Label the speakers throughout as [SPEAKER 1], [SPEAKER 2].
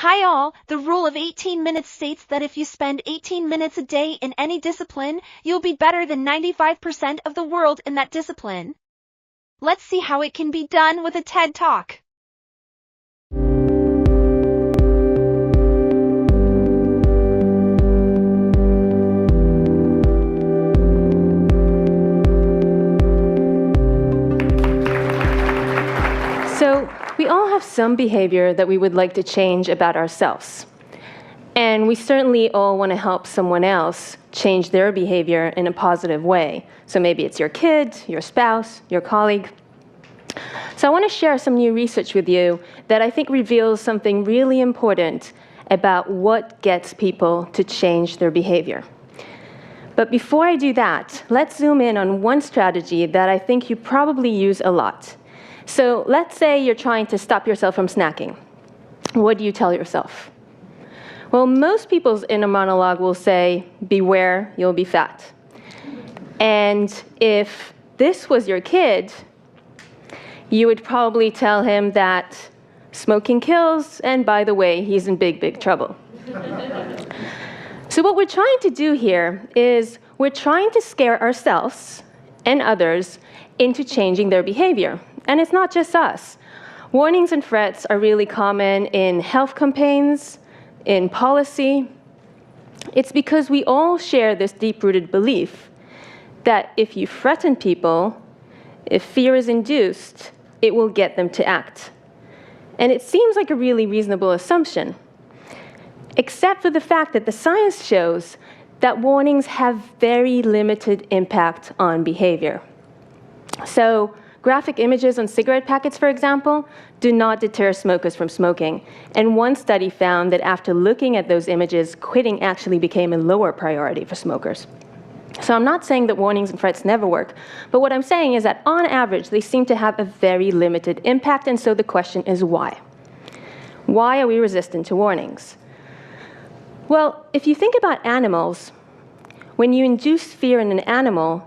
[SPEAKER 1] Hi all, the rule of 18 minutes states that if you spend 18 minutes a day in any discipline, you'll be better than 95% of the world in that discipline. Let's see how it can be done with a TED Talk.
[SPEAKER 2] So, we all have some behavior that we would like to change about ourselves. And we certainly all want to help someone else change their behavior in a positive way. So maybe it's your kid, your spouse, your colleague. So I want to share some new research with you that I think reveals something really important about what gets people to change their behavior. But before I do that, let's zoom in on one strategy that I think you probably use a lot. So let's say you're trying to stop yourself from snacking. What do you tell yourself? Well, most people's inner monologue will say, beware, you'll be fat. And if this was your kid, you would probably tell him that smoking kills, and by the way, he's in big, big trouble. So what we're trying to do here is we're trying to scare ourselves and others into changing their behavior. And it's not just us. Warnings and threats are really common in health campaigns, in policy. It's because we all share this deep-rooted belief that if you threaten people, if fear is induced, it will get them to act. And it seems like a really reasonable assumption, except for the fact that the science shows that warnings have very limited impact on behavior. So, graphic images on cigarette packets, for example, do not deter smokers from smoking. And one study found that after looking at those images, quitting actually became a lower priority for smokers. So I'm not saying that warnings and threats never work, but what I'm saying is that on average, they seem to have a very limited impact, and so the question is why? Why are we resistant to warnings? Well, if you think about animals, when you induce fear in an animal,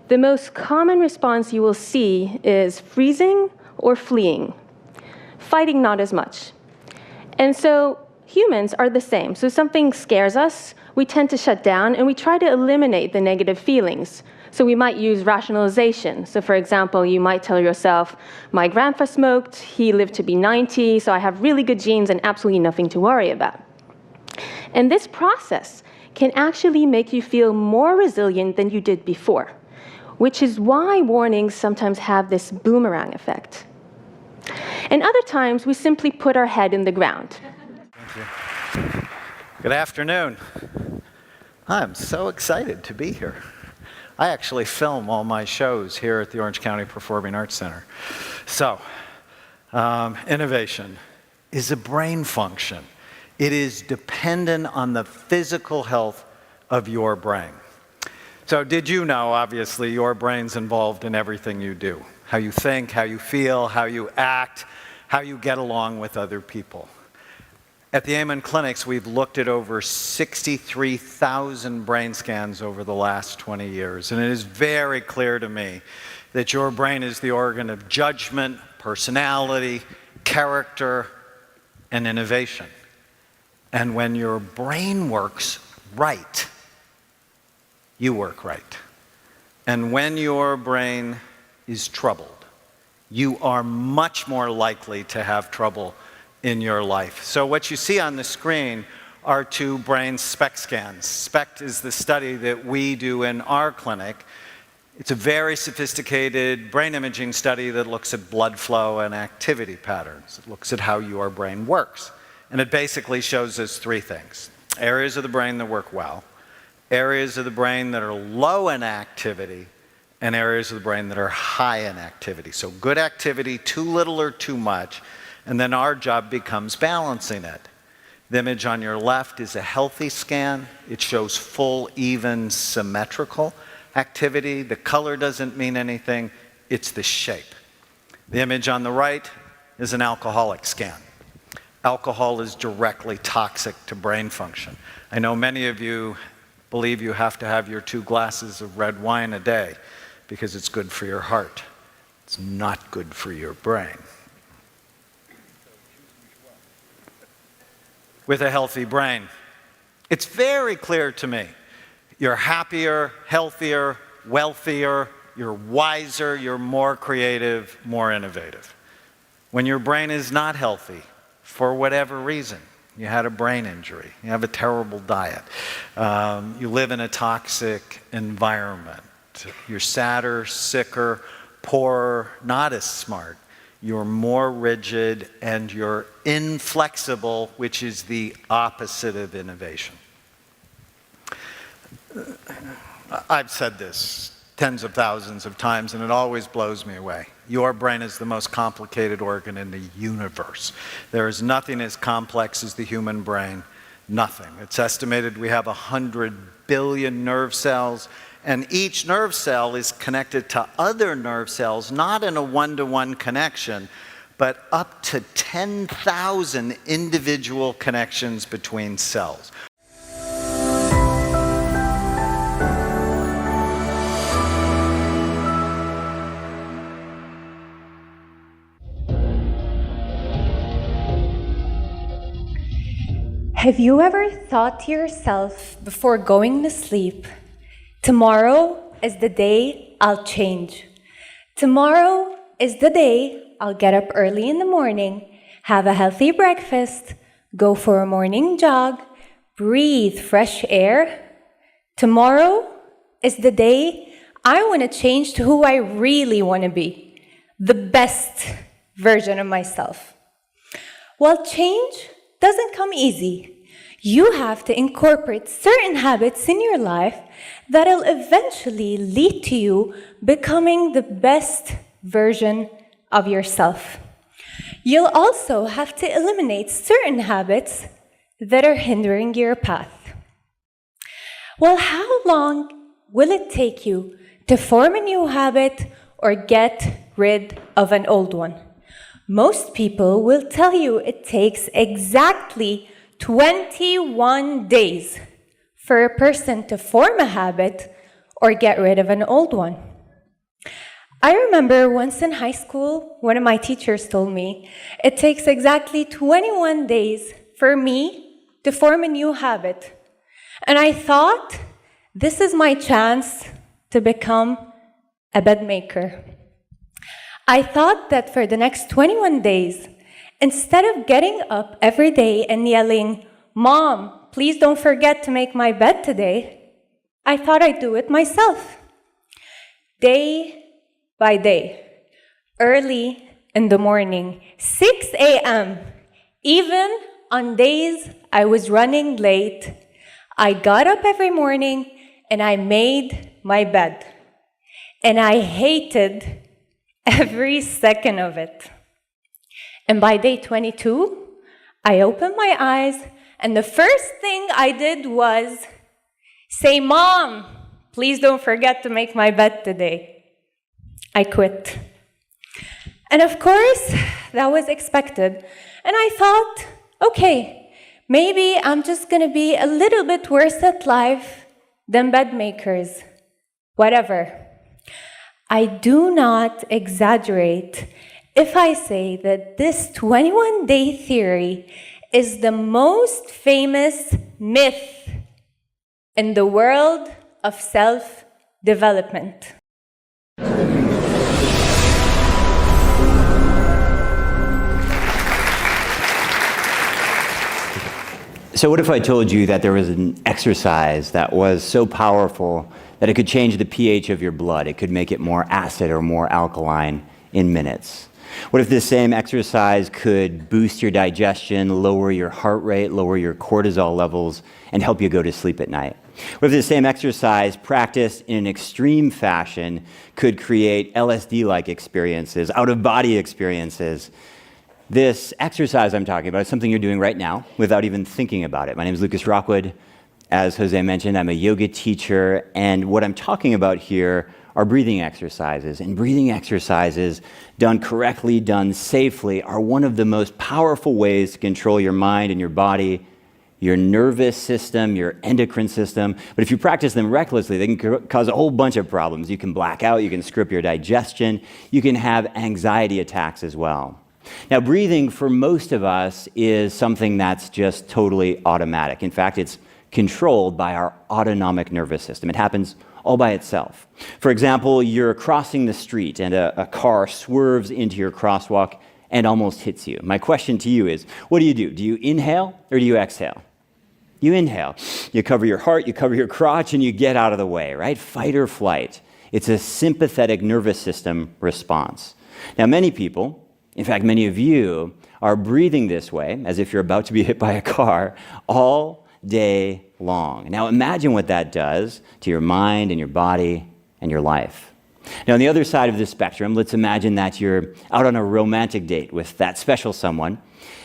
[SPEAKER 2] the most common response you will see is freezing or fleeing. Fighting, not as much. And so humans are the same. So something scares us, we tend to shut down, and we try to eliminate the negative feelings. So we might use rationalization. So for example, you might tell yourself, my grandpa smoked, he lived to be 90, so I have really good genes and absolutely nothing to worry about. And this process can actually make you feel more resilient than you did before, which is why warnings sometimes have this boomerang effect. And other times, we simply put our head in the ground.
[SPEAKER 3] Thank you. Good afternoon. I'm so excited to be here. I actually film all my shows here at the Orange County Performing Arts Center. So, innovation is a brain function. It is dependent on the physical health of your brain. So did you know, obviously, your brain's involved in everything you do. How you think, how you feel, how you act, how you get along with other people. At the Amen Clinics, we've looked at over 63,000 brain scans over the last 20 years, and it is very clear to me that your brain is the organ of judgment, personality, character, and innovation. And when your brain works right, you work right. And when your brain is troubled, you are much more likely to have trouble in your life. So what you see on the screen are two brain SPECT scans. SPECT is the study that we do in our clinic. It's a very sophisticated brain imaging study that looks at blood flow and activity patterns. It looks at how your brain works. And it basically shows us three things: areas of the brain that work well, areas of the brain that are low in activity, and areas of the brain that are high in activity. So good activity, too little or too much, and then our job becomes balancing it. The image on your left is a healthy scan. It shows full, even, symmetrical activity. The color doesn't mean anything, it's the shape. The image on the right is an alcoholic scan. Alcohol is directly toxic to brain function. I know many of you believe you have to have your 2 glasses of red wine a day because it's good for your heart. It's not good for your brain. with a healthy brain. It's very clear to me. You're happier, healthier, wealthier, you're wiser, you're more creative, more innovative. When your brain is not healthy, for whatever reason, you had a brain injury, you have a terrible diet, you live in a toxic environment, you're sadder, sicker, poorer, not as smart, you're more rigid, and you're inflexible, which is the opposite of innovation. I've said this tens of thousands of times, and it always blows me away. Your brain is the most complicated organ in the universe. There is nothing as complex as the human brain. Nothing. It's estimated we have 100 billion nerve cells, and each nerve cell is connected to other nerve cells, not in a one-to-one connection, but up to 10,000 individual connections between cells.
[SPEAKER 4] Have you ever thought to yourself before going to sleep, tomorrow is the day I'll change. Tomorrow is the day I'll get up early in the morning, have a healthy breakfast, go for a morning jog, breathe fresh air. Tomorrow is the day I want to change to who I really want to be, the best version of myself. Well, change doesn't come easy. You have to incorporate certain habits in your life that'll eventually lead to you becoming the best version of yourself. You'll also have to eliminate certain habits that are hindering your path. Well, how long will it take you to form a new habit or get rid of an old one? Most people will tell you it takes exactly 21 days for a person to form a habit or get rid of an old one. I remember once in high school, one of my teachers told me it takes exactly 21 days for me to form a new habit. And I thought, this is my chance to become a bed maker. I thought that for the next 21 days, instead of getting up every day and yelling, "Mom, please don't forget to make my bed today," I thought I'd do it myself. Day by day, early in the morning, 6 a.m., even on days I was running late, I got up every morning and I made my bed. And I hated every second of it. And by day 22, I opened my eyes, and the first thing I did was say, "Mom, please don't forget to make my bed today." I quit. And of course, that was expected. And I thought, okay, maybe I'm just going to be a little bit worse at life than bed makers. Whatever. I do not exaggerate if I say that this 21-day theory is the most famous myth in the world of self-development.
[SPEAKER 5] So what if I told you that there was an exercise that was so powerful that it could change the pH of your blood? It could make it more acid or more alkaline in minutes. What if this same exercise could boost your digestion, lower your heart rate, lower your cortisol levels, and help you go to sleep at night? What if this same exercise, practiced in an extreme fashion, could create LSD-like experiences, out-of-body experiences? This exercise I'm talking about is something you're doing right now without even thinking about it. My name is Lucas Rockwood. As Jose mentioned, I'm a yoga teacher, and what I'm talking about here are breathing exercises. And breathing exercises, done correctly, done safely, are one of the most powerful ways to control your mind and your body, your nervous system, your endocrine system. But if you practice them recklessly, they can cause a whole bunch of problems. You can black out, you can screw up your digestion, you can have anxiety attacks as well. Now, breathing for most of us is something that's just totally automatic. In fact, it's controlled by our autonomic nervous system. It happens all by itself. For example, you're crossing the street and a car swerves into your crosswalk and almost hits you. My question to you is, what do? Do you inhale or do you exhale? You inhale. You cover your heart, you cover your crotch, and you get out of the way, right? Fight or flight. It's a sympathetic nervous system response. Now, many people, in fact, many of you, are breathing this way, as if you're about to be hit by a car, all day long. Now, imagine what that does to your mind and your body and your life. Now, on the other side of the spectrum, let's imagine that you're out on a romantic date with that special someone,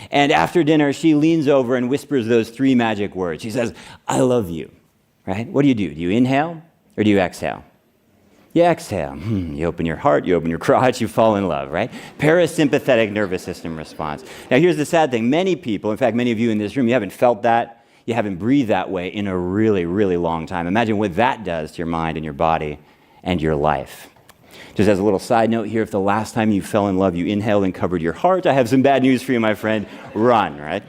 [SPEAKER 5] and after dinner, she leans over and whispers those 3 magic words. She says, "I love you," right? What do? Do you inhale or do you exhale? You exhale. You open your heart, you open your crotch, you fall in love, right? Parasympathetic nervous system response. Now, here's the sad thing. Many people, in fact, many of you in this room, you haven't felt that, you haven't breathed that way in a really, really long time. Imagine what that does to your mind and your body and your life. Just as a little side note here, if the last time you fell in love, you inhaled and covered your heart, I have some bad news for you, my friend. Run, right?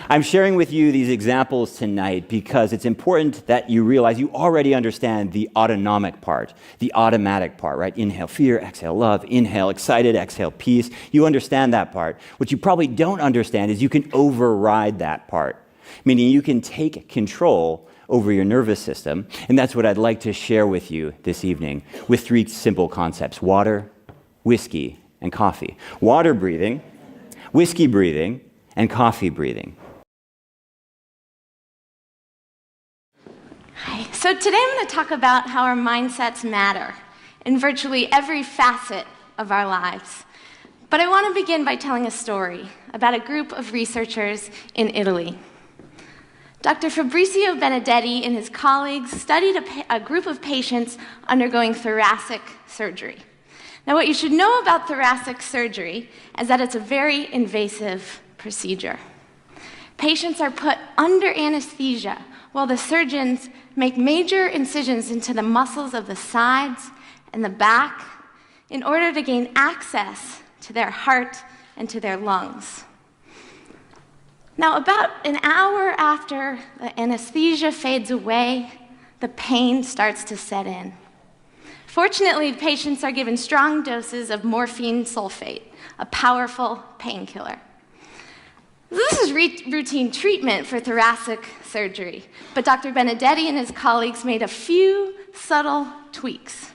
[SPEAKER 5] I'm sharing with you these examples tonight because it's important that you realize you already understand the autonomic part, the automatic part, right? Inhale fear, exhale love, inhale excited, exhale peace. You understand that part. What you probably don't understand is you can override that part, meaning you can take control over your nervous system, and that's what I'd like to share with you this evening with 3 simple concepts: water, whiskey, and coffee. Water breathing, whiskey breathing, and coffee breathing.
[SPEAKER 6] Hi. So today I'm going to talk about how our mindsets matter in virtually every facet of our lives. But I want to begin by telling a story about a group of researchers in Italy. Dr. Fabrizio Benedetti and his colleagues studied a group of patients undergoing thoracic surgery. Now, what you should know about thoracic surgery is that it's a very invasive procedure. Patients are put under anesthesia while the surgeons make major incisions into the muscles of the sides and the back in order to gain access to their heart and to their lungs. Now, about an hour after the anesthesia fades away, the pain starts to set in. Fortunately, patients are given strong doses of morphine sulfate, a powerful painkiller. This is routine treatment for thoracic surgery, but Dr. Benedetti and his colleagues made a few subtle tweaks.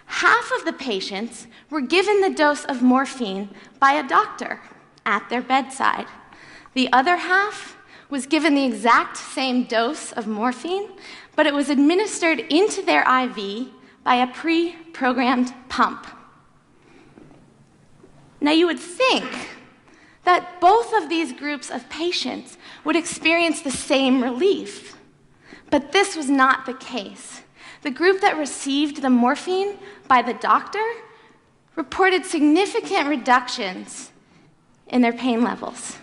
[SPEAKER 6] Half of the patients were given the dose of morphine by a doctor at their bedside. The other half was given the exact same dose of morphine, but it was administered into their IV by a pre-programmed pump. Now, you would think that both of these groups of patients would experience the same relief, but this was not the case. The group that received the morphine by the doctor reported significant reductions in their pain levels.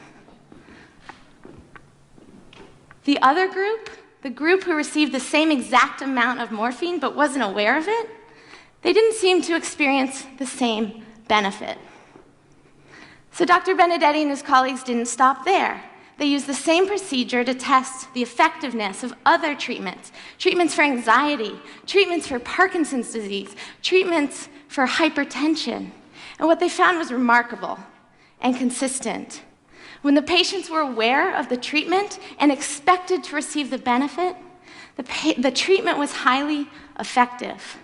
[SPEAKER 6] The other group, the group who received the same exact amount of morphine but wasn't aware of it, they didn't seem to experience the same benefit. So Dr. Benedetti and his colleagues didn't stop there. They used the same procedure to test the effectiveness of other treatments, treatments for anxiety, treatments for Parkinson's disease, treatments for hypertension. And what they found was remarkable and consistent. When the patients were aware of the treatment and expected to receive the benefit, the treatment was highly effective.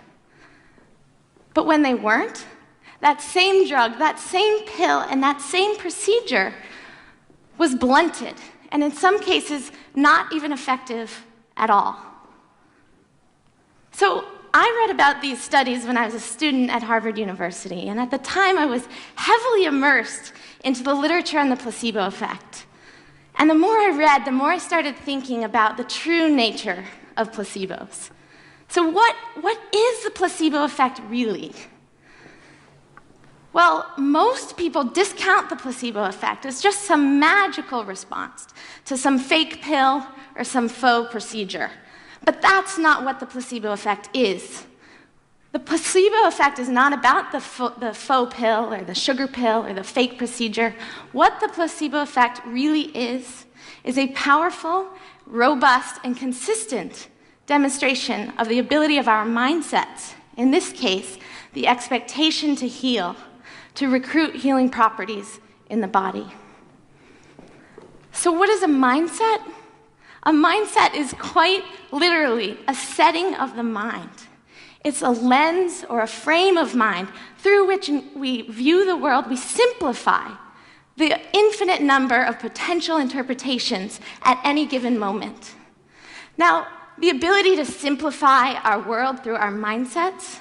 [SPEAKER 6] But when they weren't, that same drug, that same pill, and that same procedure was blunted, and in some cases, not even effective at all. So I read about these studies when I was a student at Harvard University, and at the time I was heavily immersed into the literature on the placebo effect. And the more I read, the more I started thinking about the true nature of placebos. So what is the placebo effect really? Well, most people discount the placebo effect as just some magical response to some fake pill or some faux procedure. But that's not what the placebo effect is. The placebo effect is not about the faux pill or the sugar pill or the fake procedure. What the placebo effect really is a powerful, robust, and consistent demonstration of the ability of our mindsets, in this case, the expectation to heal, to recruit healing properties in the body. So what is a mindset? A mindset is quite literally a setting of the mind. It's a lens or a frame of mind through which we view the world. We simplify the infinite number of potential interpretations at any given moment. Now, the ability to simplify our world through our mindsets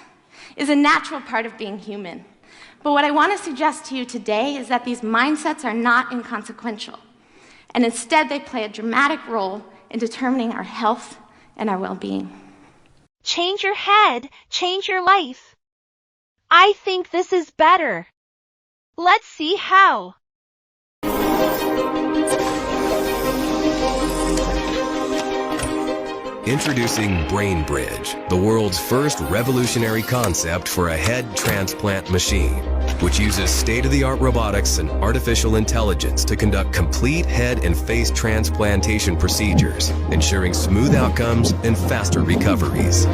[SPEAKER 6] is a natural part of being human. But what I want to suggest to you today is that these mindsets are not inconsequential, and instead they play a dramatic role in determining our health and our well-being.
[SPEAKER 1] Change your head, change your life. I think this is better. Let's see how.
[SPEAKER 7] Introducing Brain Bridge, the world's first revolutionary concept for a head transplant machine, which uses state-of-the-art robotics and artificial intelligence to conduct complete head and face transplantation procedures, ensuring smooth outcomes and faster recoveries.